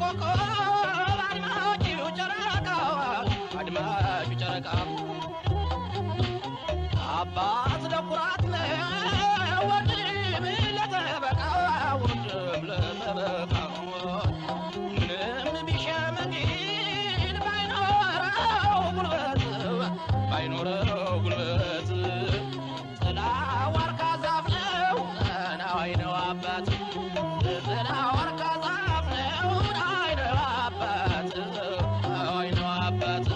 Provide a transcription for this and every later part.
ኮከብ አድማቂው ጨረቃ አድማቂው ጨረቃ አባት ለኩራት ነው ወንድም ለጠበቃ ወንድም ለጠበቃ ምንም ቢሸመግል ባይኖረው ጉልበት ጥላ ዋርካ ዛፍ ነው ናዋይ ነው አባት ጥላ ዋርካ ዛፍ ነው ናዋይ ነው አባት ናዋይ ነው አባት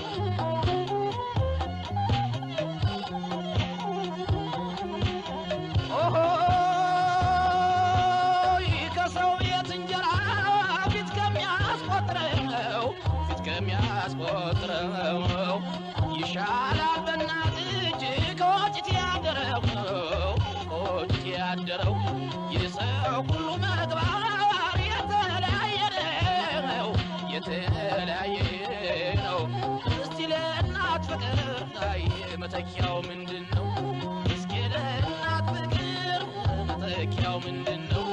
ከሰው ቤት እንጀራ ፊት ከሚያስቆጥረው ይሻላል በእናት እጅ ከወጭት ያደረው የሰው ሁሉ ምግባር የተለያየ ነው እስቲ ለእናት ፍቅር መተኪያው ምንድነው እስኪ ለእናት ፍቅር መተኪያው ምንድነው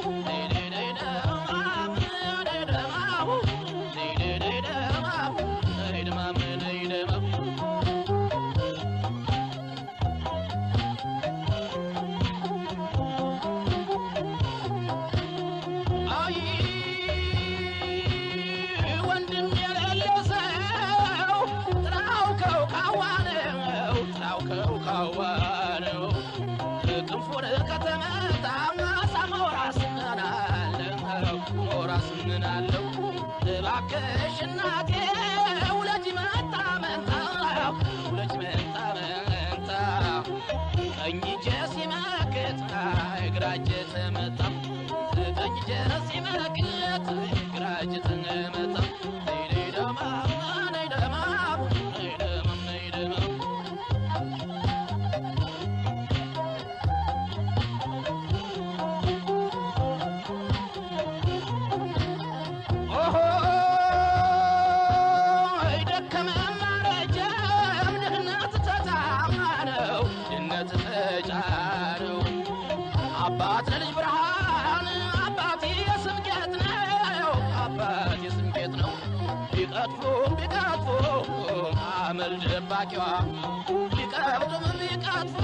ካዋነው ክንፉን ከተመታ ሳማው ራስን አለው እባክሽ እናቴ ውለጅ መጣ መንታ ቀኝ እጄ ሲመክት ግራ እጄ ተመታ ቀኝ እጄ ሲመክት ግራ እጄ ተመታ አባት ልጅ ብርሃን አባት የስምቄት ነው ቢቀጥፉ አመል ደባቂዋ ቢቀጥፉ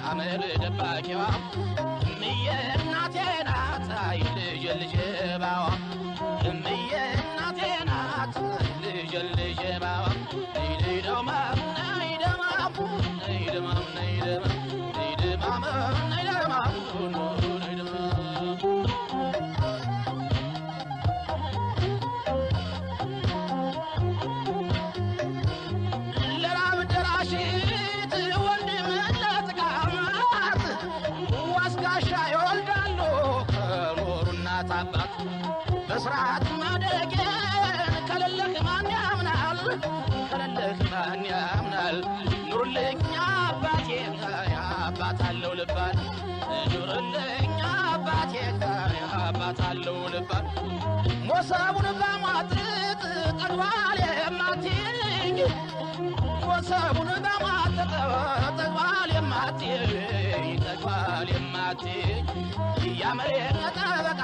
አመል ደባቂዋ እምዬ እናቴ ናት ልጅ ባዋ እምዬ እናቴ ናት ልጅ ባዋ ለራብ ደራሽት ወንድም ለጥቃማት ዋስጋሻ ይወልዳሉ ከኖሩ እናት አባት በስርዓት ማደጌን ከሌለህ ማን ያምናል ኑርልኝ አባቴ አባት አለው ልባል ኑርልኝ አባቴ አባት አለው ልባል ሞሰቡን በማጥጥ ጠግባል የማትይኝ ሞሰቡን በማጥጥ ጠግባል የማትይኝ ያመሬ ጠበቃ